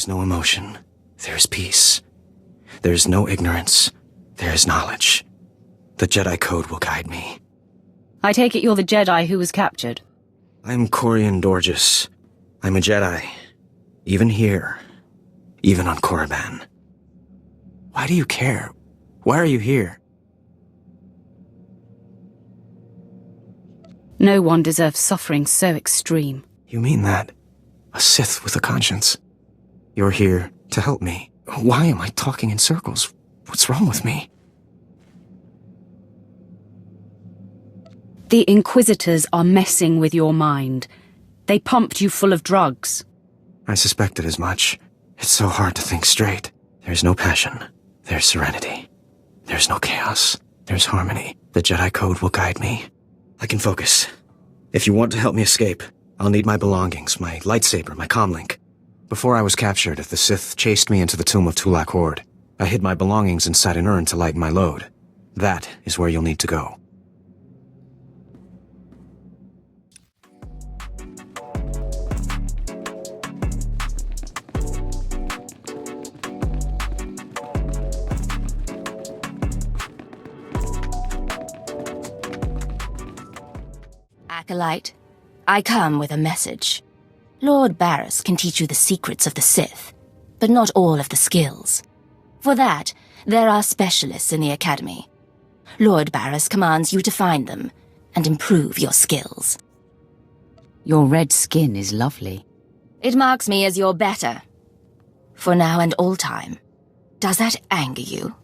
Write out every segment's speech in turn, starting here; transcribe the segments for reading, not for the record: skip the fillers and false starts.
is no emotion, there is peace. There is no ignorance, there is knowledge. The Jedi Code will guide me. I take it you're the Jedi who was captured? I'm Corian Dorjus. I'm a Jedi. Even here. Even on Korriban. Why do you care? Why are you here? No one deserves suffering so extreme. You mean that? A Sith with a conscience. You're here to help me. Why am I talking in circles? What's wrong with me? The Inquisitors are messing with your mind. They pumped you full of drugs. I suspected as much. It's so hard to think straight. There's no passion. There's serenity. There's no chaos. There's harmony. The Jedi Code will guide me. I can focus. If you want to help me escape, I'll need my belongings, my lightsaber, my comlink. Before I was captured, the Sith chased me into the tomb of Tulak Horde. I hid my belongings inside an urn to lighten my load. That is where you'll need to go. Acolyte, I come with a message. Lord Barris can teach you the secrets of the Sith, but not all of the skills. For that, there are specialists in the Academy. Lord Barris commands you to find them and improve your skills. Your red skin is lovely. It marks me as your better. For now and all time. Does that anger you?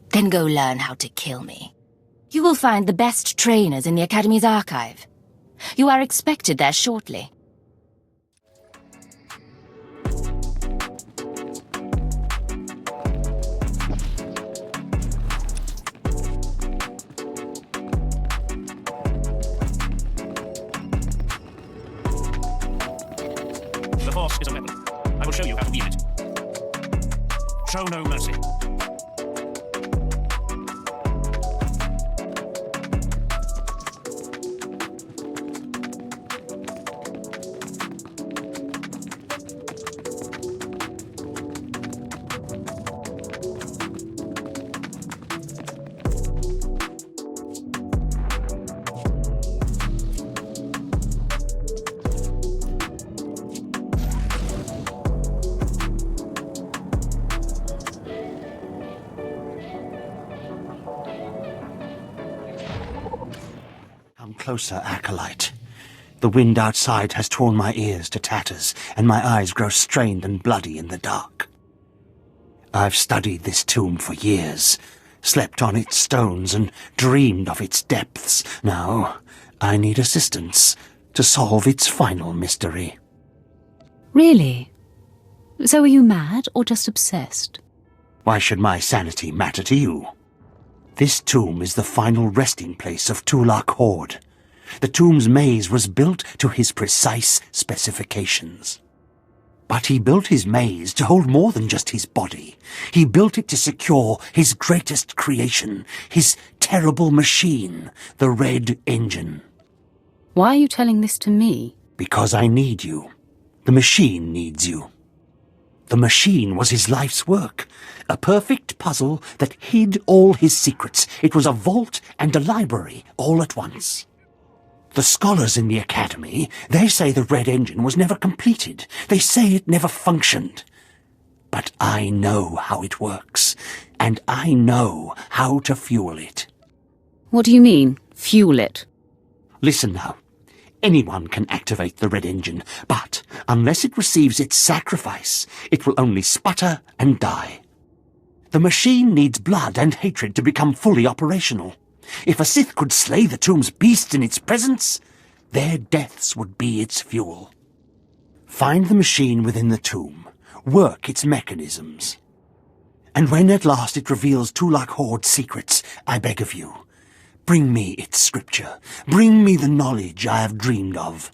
Then go learn how to kill me. You will find the best trainers in the Academy's archive. You are expected there shortly. The Force is a weapon. I will show you how to wield it. Show no mercy. Closer, Acolyte. The wind outside has torn my ears to tatters, and my eyes grow strained and bloody in the dark. I've studied this tomb for years, slept on its stones and dreamed of its depths. Now, I need assistance to solve its final mystery. Really? So are you mad or just obsessed? Why should my sanity matter to you? This tomb is the final resting place of Tulak Horde. The tomb's maze was built to his precise specifications. But he built his maze to hold more than just his body. He built it to secure his greatest creation, his terrible machine, the Red Engine. Why are you telling this to me? Because I need you. The machine needs you. The machine was his life's work, a perfect puzzle that hid all his secrets. It was a vault and a library all at once. The scholars in the Academy, they say the Red Engine was never completed. They say it never functioned. But I know how it works, and I know how to fuel it. What do you mean, fuel it? Listen now. Anyone can activate the Red Engine, but unless it receives its sacrifice, it will only sputter and die. The machine needs blood and hatred to become fully operational. If a Sith could slay the tomb's beast in its presence, their deaths would be its fuel. Find the machine within the tomb, work its mechanisms. And when at last it reveals Tulak Horde's secrets, I beg of you, bring me its scripture. Bring me the knowledge I have dreamed of.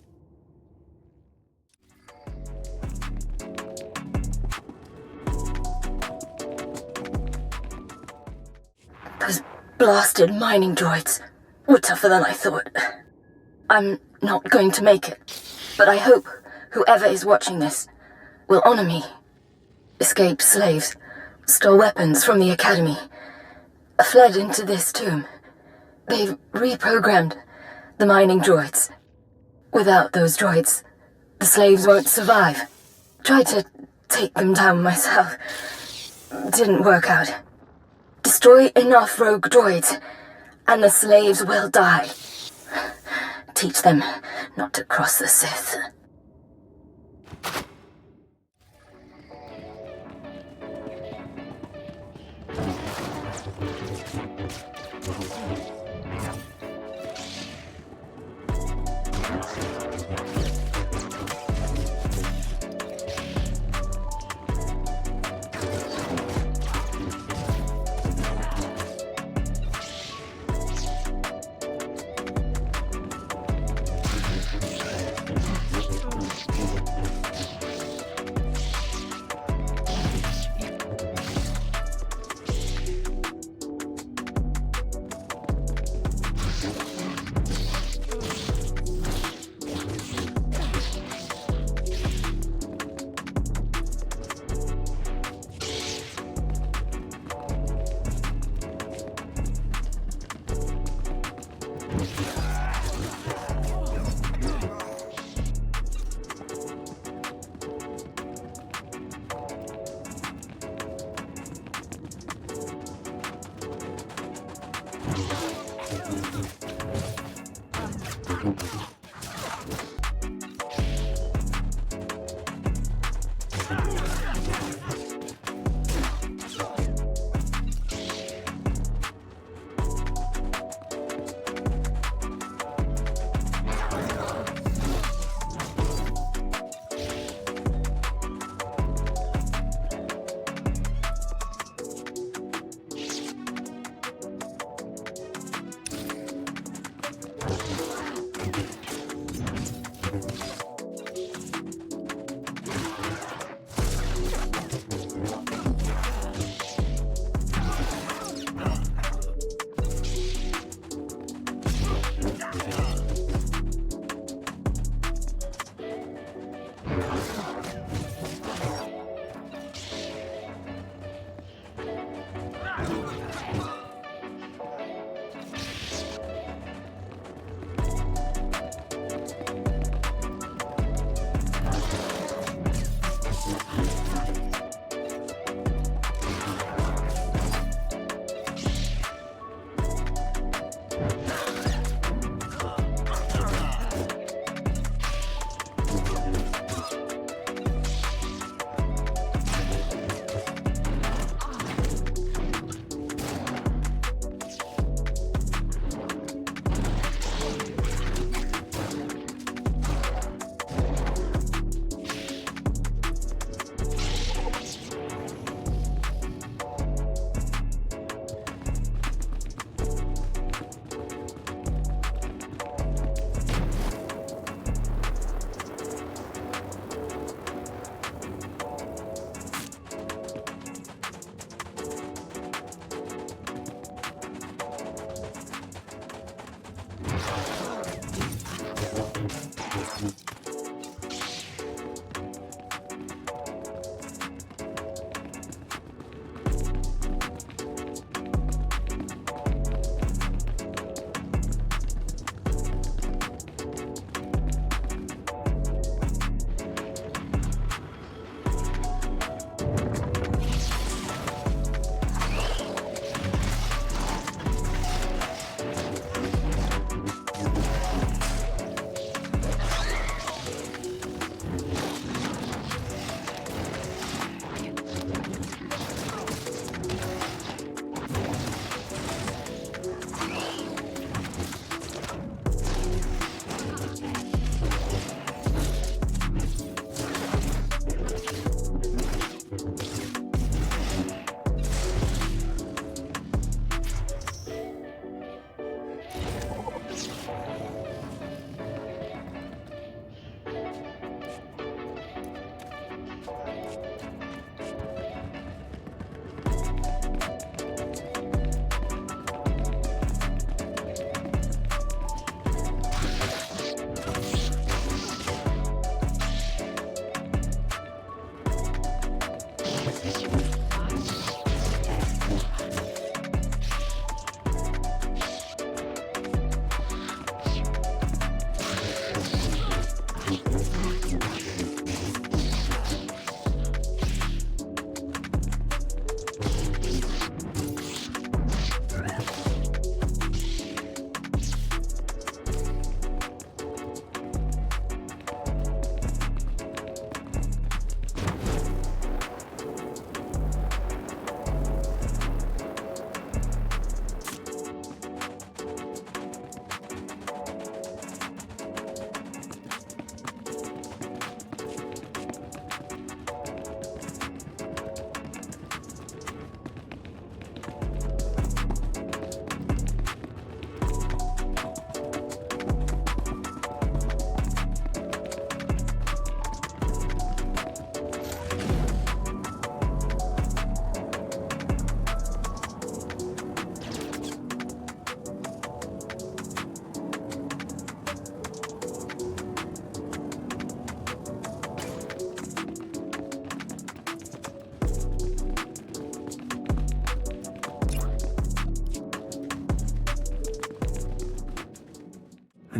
Those blasted mining droids were tougher than I thought. I'm not going to make it, but I hope whoever is watching this will honor me escaped slaves stole weapons from the Academy, fled into this tomb. They've reprogrammed the mining droids. Without those droids, the slaves won't survive. Tried to take them down myself. Didn't work out. Destroy enough rogue droids, and the slaves will die. Teach them not to cross the Sith.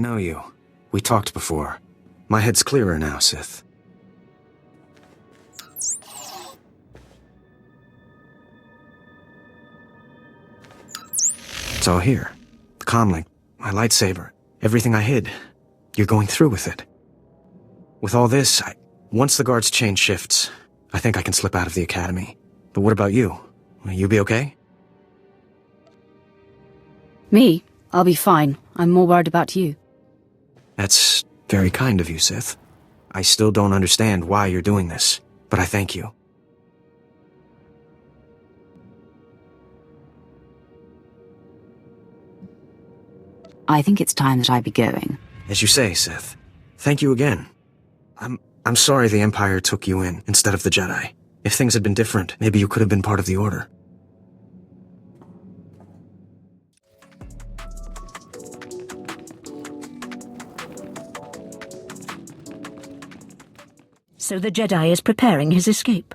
know you. We talked before. My head's clearer now, Sith. It's all here. The comlink, my lightsaber, everything I hid. You're going through with it. With all this, once the guards change shifts, I think I can slip out of the academy. But what about you? Will you be okay? Me? I'll be fine. I'm more worried about you. That's very kind of you, Sith. I still don't understand why you're doing this, but I thank you. I think it's time that I be going. As you say, Sith. Thank you again. I'm sorry the Empire took you in instead of the Jedi. If things had been different, maybe you could have been part of the Order. So the Jedi is preparing his escape.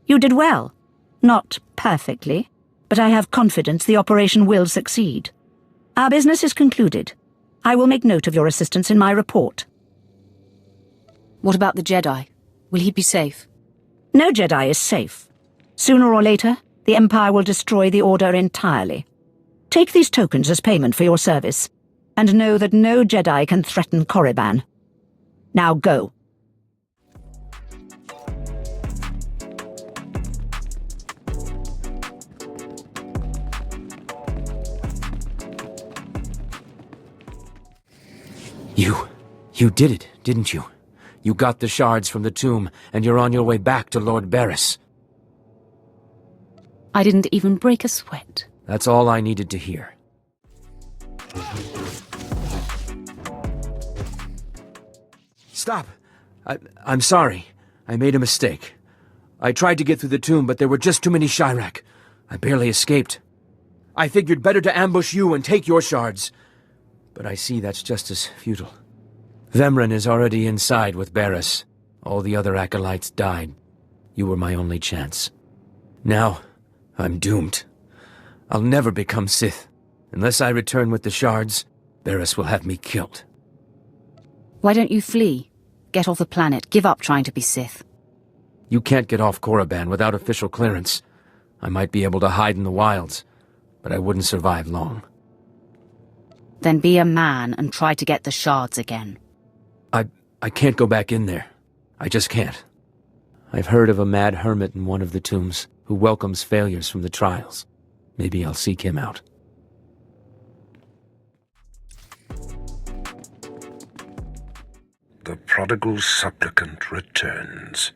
You did well. Not perfectly, but I have confidence the operation will succeed. Our business is concluded. I will make note of your assistance in my report. What about the Jedi? Will he be safe? No Jedi is safe. Sooner or later, the Empire will destroy the Order entirely. Take these tokens as payment for your service, and know that no Jedi can threaten Korriban. Now go. You did it, didn't you? You got the shards from the tomb, and you're on your way back to Lord Barris. I didn't even break a sweat. That's all I needed to hear. Stop! I'm sorry. I made a mistake. I tried to get through the tomb, but there were just too many Chirac. I barely escaped. I figured better to ambush you and take your shards. But I see that's just as futile. Vemren is already inside with Barris. All the other acolytes died. You were my only chance. Now, I'm doomed. I'll never become Sith. Unless I return with the shards, Barris will have me killed. Why don't you flee? Get off the planet. Give up trying to be Sith. You can't get off Korriban without official clearance. I might be able to hide in the wilds, but I wouldn't survive long. Then be a man and try to get the shards again. I can't go back in there. I just can't. I've heard of a mad hermit in one of the tombs who welcomes failures from the trials. Maybe I'll seek him out. The prodigal supplicant returns,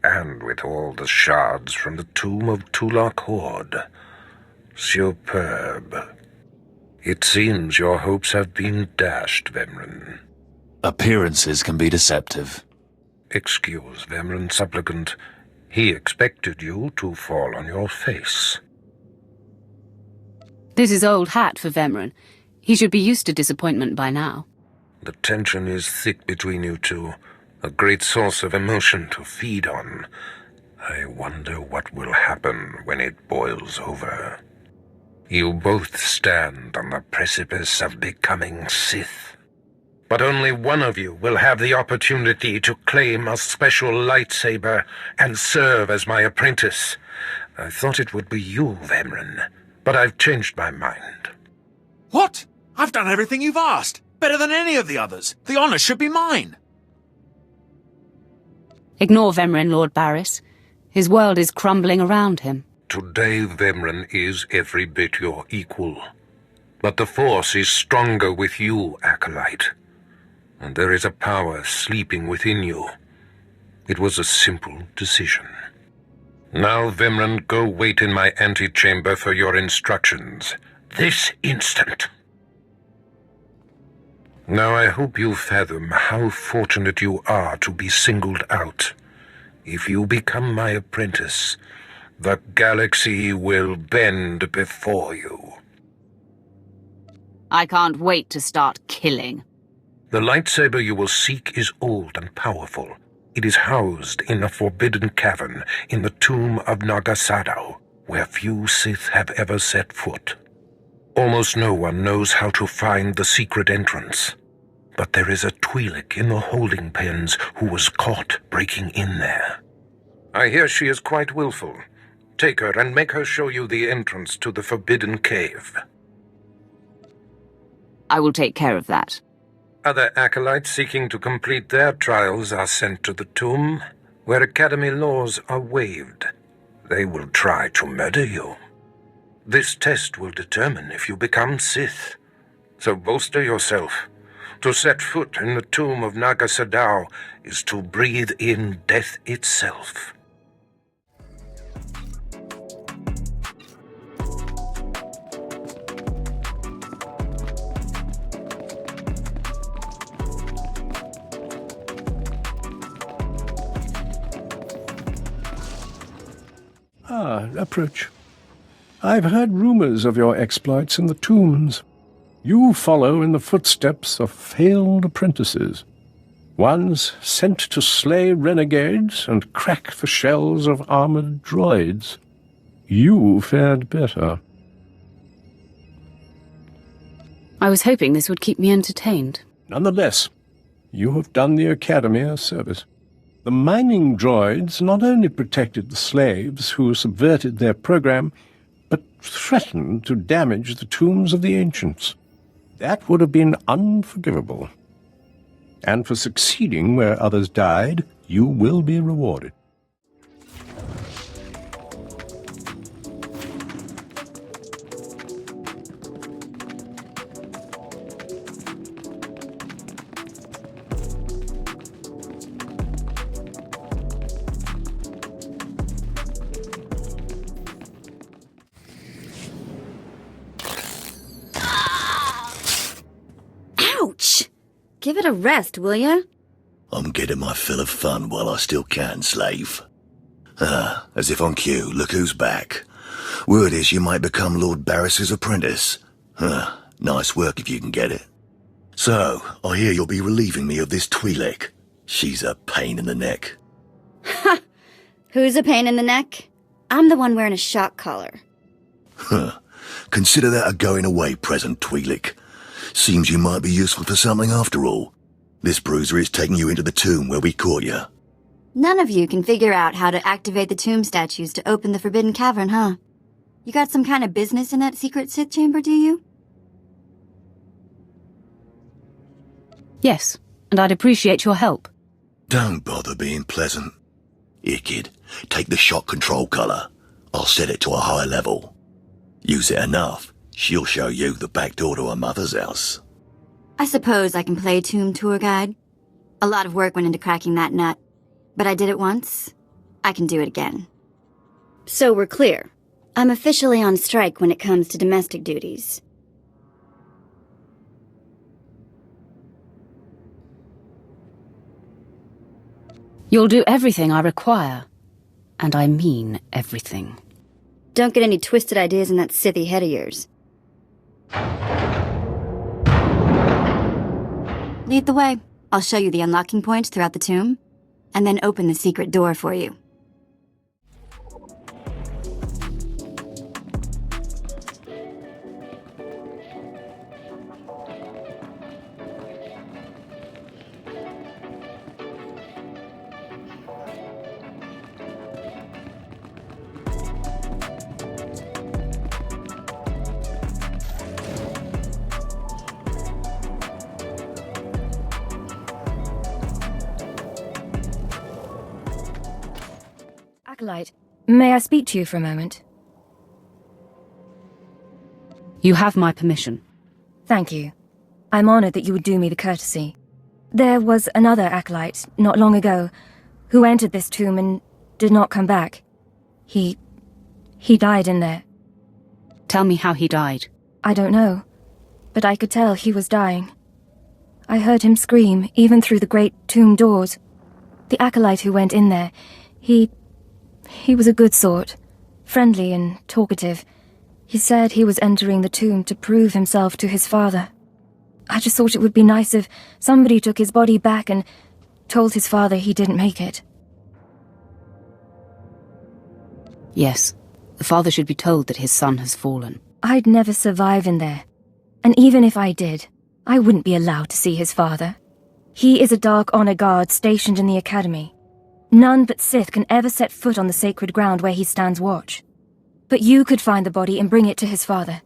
and with all the shards from the tomb of Tulak Horde. Superb. It seems your hopes have been dashed, Vemren. Appearances can be deceptive. Excuse Vemren, supplicant. He expected you to fall on your face. This is old hat for Vemren. He should be used to disappointment by now. The tension is thick between you two, a great source of emotion to feed on. I wonder what will happen when it boils over. You both stand on the precipice of becoming Sith. But only one of you will have the opportunity to claim a special lightsaber and serve as my apprentice. I thought it would be you, Vemren, but I've changed my mind. What? I've done everything you've asked. Better than any of the others. The honor should be mine. Ignore Vemren, Lord Barris. His world is crumbling around him. Today, Vemren is every bit your equal. But the Force is stronger with you, Acolyte. And there is a power sleeping within you. It was a simple decision. Now, Vemren, go wait in my antechamber for your instructions. This instant. Now I hope you fathom how fortunate you are to be singled out. If you become my apprentice, the galaxy will bend before you. I can't wait to start killing. The lightsaber you will seek is old and powerful. It is housed in a forbidden cavern in the tomb of Nagasado, where few Sith have ever set foot. Almost no one knows how to find the secret entrance. but there is a Twi'lek in the holding pens who was caught breaking in there. I hear she is quite willful. Take her and make her show you the entrance to the Forbidden Cave. I will take care of that. Other acolytes seeking to complete their trials are sent to the tomb, where Academy laws are waived. They will try to murder you. This test will determine if you become Sith. So bolster yourself. To set foot in the tomb of Naga Sadow is to breathe in death itself. Approach. I've heard rumors of your exploits in the tombs. You follow in the footsteps of failed apprentices, ones sent to slay renegades and crack the shells of armored droids. You fared better. I was hoping this would keep me entertained. Nonetheless, you have done the Academy a service. The mining droids not only protected the slaves who subverted their program, but threatened to damage the tombs of the ancients. That would have been unforgivable. And for succeeding where others died, you will be rewarded. Ouch! Give it a rest, will ya? I'm getting my fill of fun while I still can, slave. As if on cue, look who's back. Word is you might become Lord Barris's apprentice. Nice work if you can get it. So, I hear you'll be relieving me of this Twi'lek. She's a pain in the neck. Ha! Who's a pain in the neck? I'm the one wearing a shock collar. Consider that a going-away present, Twi'lek. Seems you might be useful for something after all. This bruiser is taking you into the tomb where we caught you. None of you can figure out how to activate the tomb statues to open the Forbidden Cavern, huh? You got some kind of business in that secret Sith chamber, do you? Yes, and I'd appreciate your help. Don't bother being pleasant. Here, kid, take the shock control collar. I'll set it to a high level. Use it enough, she'll show you the back door to her mother's house. I suppose I can play tomb tour guide. A lot of work went into cracking that nut, but I did it once. I can do it again. So we're clear. I'm officially on strike when it comes to domestic duties. You'll do everything I require. And I mean everything. Don't get any twisted ideas in that Sithy head of yours. Lead the way. I'll show you the unlocking points throughout the tomb, and then open the secret door for you. Acolyte, may I speak to you for a moment? You have my permission. Thank you. I'm honored that you would do me the courtesy. There was another acolyte, not long ago, who entered this tomb and did not come back. He died in there. Tell me how he died. I don't know, but I could tell he was dying. I heard him scream, even through the great tomb doors. The acolyte who went in there, He was a good sort, friendly and talkative. He said he was entering the tomb to prove himself to his father. I just thought it would be nice if somebody took his body back and told his father he didn't make it. Yes, the father should be told that his son has fallen. I'd never survive in there. And even if I did, I wouldn't be allowed to see his father. He is a Dark Honor Guard stationed in the Academy. None but Sith can ever set foot on the sacred ground where he stands watch. But you could find the body and bring it to his father.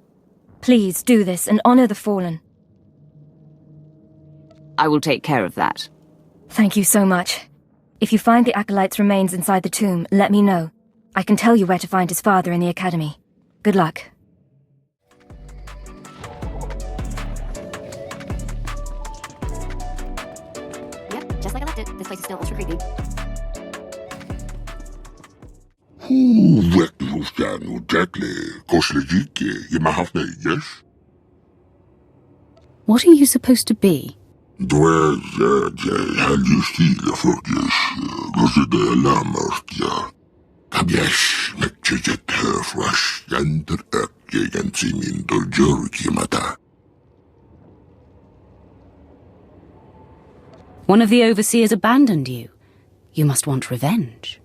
Please do this and honor the fallen. I will take care of that. Thank you so much. If you find the Acolyte's remains inside the tomb, let me know. I can tell you where to find his father in the Academy. Good luck. Yep, just like I left it. This place is still ultra creepy. What are you supposed to be? One of the overseers abandoned you. You must want revenge.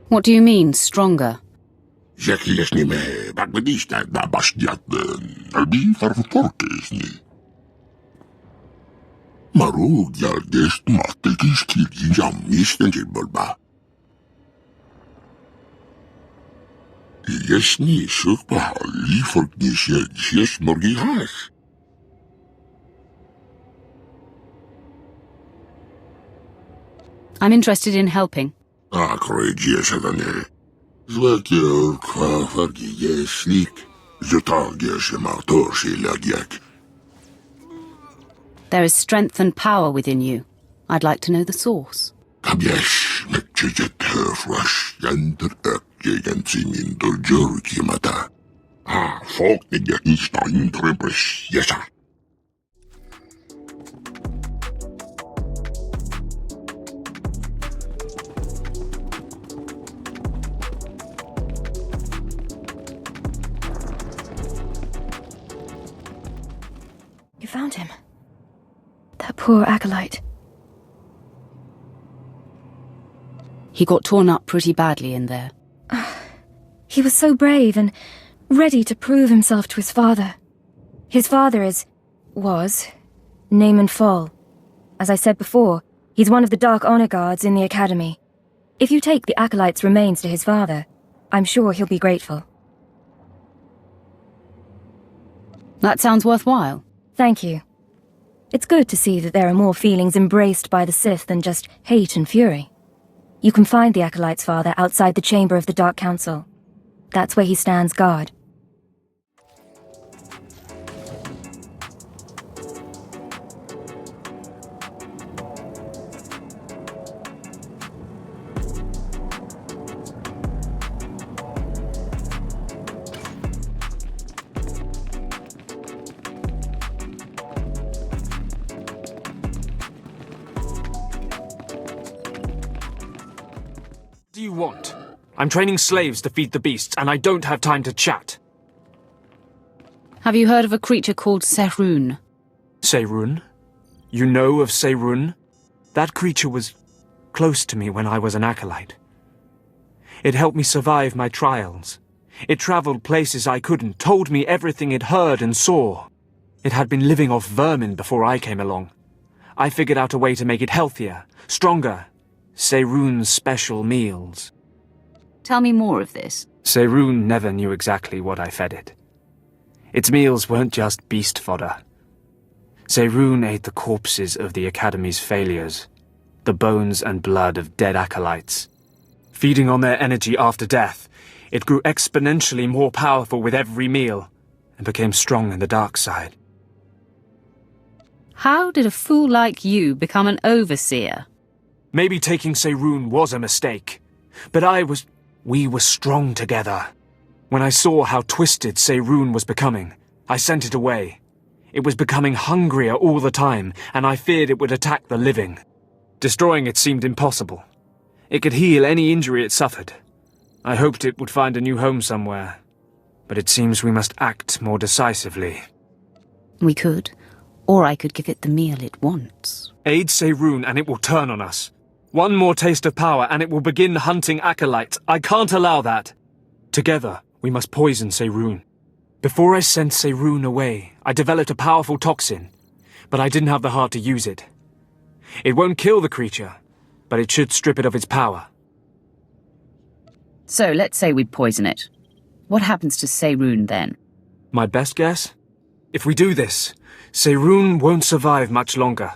What do you mean, stronger? I'm interested in helping. There is strength and power within you. I'd like to know the source. You found him. That poor Acolyte. He got torn up pretty badly in there. He was so brave and ready to prove himself to his father. His father was Naaman Fall. As I said before, he's one of the Dark Honor Guards in the Academy. If you take the Acolyte's remains to his father, I'm sure he'll be grateful. That sounds worthwhile. Thank you. It's good to see that there are more feelings embraced by the Sith than just hate and fury. You can find the Acolyte's father outside the chamber of the Dark Council. That's where he stands guard. What do you want? I'm training slaves to feed the beasts, and I don't have time to chat. Have you heard of a creature called Seirun? Seirun? You know of Seirun? That creature was close to me when I was an acolyte. It helped me survive my trials. It traveled places I couldn't, told me everything it heard and saw. It had been living off vermin before I came along. I figured out a way to make it healthier, stronger. Seirun's special meals. Tell me more of this. Seirun never knew exactly what I fed it. Its meals weren't just beast fodder. Seirun ate the corpses of the Academy's failures, the bones and blood of dead acolytes. Feeding on their energy after death, it grew exponentially more powerful with every meal, and became strong in the dark side. How did a fool like you become an overseer? Maybe taking Seirun was a mistake, but we were strong together. When I saw how twisted Seirun was becoming, I sent it away. It was becoming hungrier all the time, and I feared it would attack the living. Destroying it seemed impossible. It could heal any injury it suffered. I hoped it would find a new home somewhere, but it seems we must act more decisively. We could. Or I could give it the meal it wants. Aid Seirun and it will turn on us. One more taste of power and it will begin hunting acolytes. I can't allow that. Together, we must poison Seirun. Before I sent Seirun away, I developed a powerful toxin, but I didn't have the heart to use it. It won't kill the creature, but it should strip it of its power. So let's say we poison it. What happens to Seirun then? My best guess? If we do this, Seirun won't survive much longer.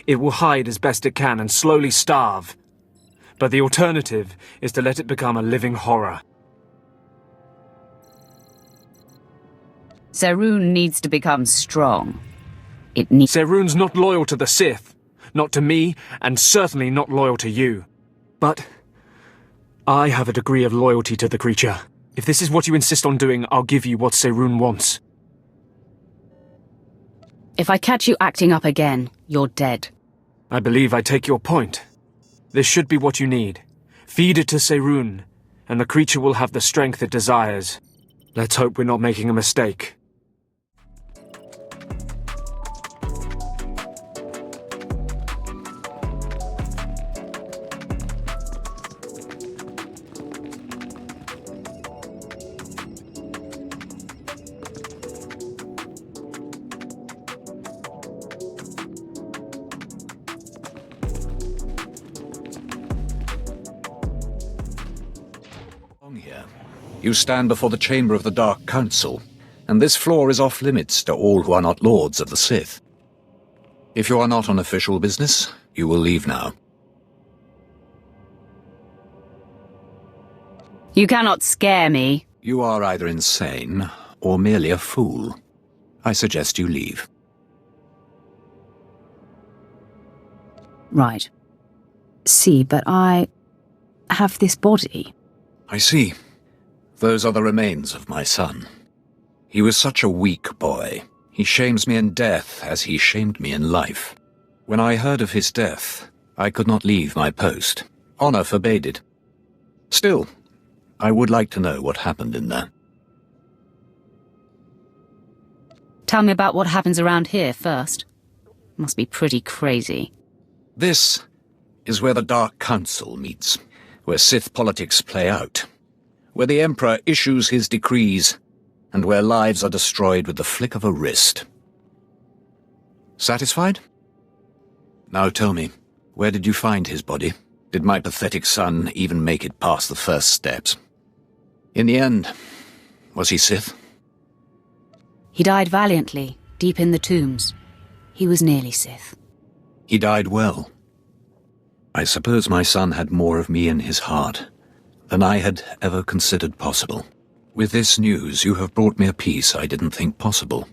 It will hide as best it can and slowly starve. But the alternative is to let it become a living horror. Seirun needs to become strong. Seirun's not loyal to the Sith, not to me, and certainly not loyal to you. But I have a degree of loyalty to the creature. If this is what you insist on doing, I'll give you what Seirun wants. If I catch you acting up again, you're dead. I believe I take your point. This should be what you need. Feed it to Seirun, and the creature will have the strength it desires. Let's hope we're not making a mistake. You stand before the chamber of the Dark Council, and this floor is off-limits to all who are not lords of the Sith. If you are not on official business, you will leave now. You cannot scare me. You are either insane or merely a fool. I suggest you leave. Right. See, but I have this body. I see. Those are the remains of my son. He was such a weak boy. He shames me in death as he shamed me in life. When I heard of his death, I could not leave my post. Honor forbade it. Still, I would like to know what happened in there. Tell me about what happens around here first. Must be pretty crazy. This is where the Dark Council meets, where Sith politics play out, where the Emperor issues his decrees, and where lives are destroyed with the flick of a wrist. Satisfied? Now tell me, where did you find his body? Did my pathetic son even make it past the first steps? In the end, was he Sith? He died valiantly, deep in the tombs. He was nearly Sith. He died well. I suppose my son had more of me in his heart than I had ever considered possible. With this news, you have brought me a peace I didn't think possible.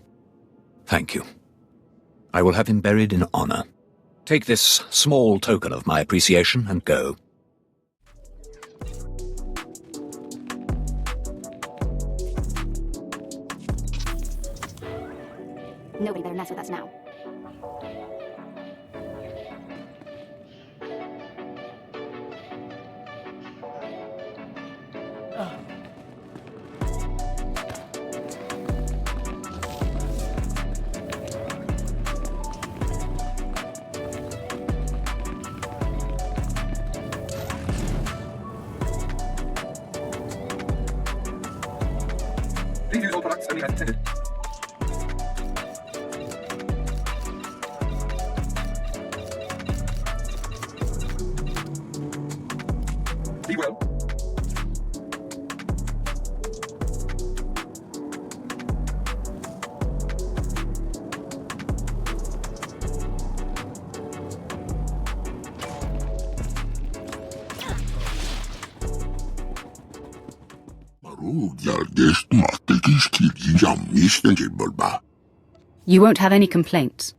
Thank you. I will have him buried in honor. Take this small token of my appreciation and go. Nobody better mess with us now. Please use all products only as intended. Be well. You won't have any complaints.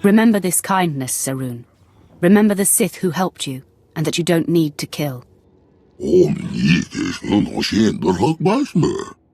Remember this kindness, Seirun. Remember the Sith who helped you, and that you don't need to kill. Omniques no siendo rockbasmer.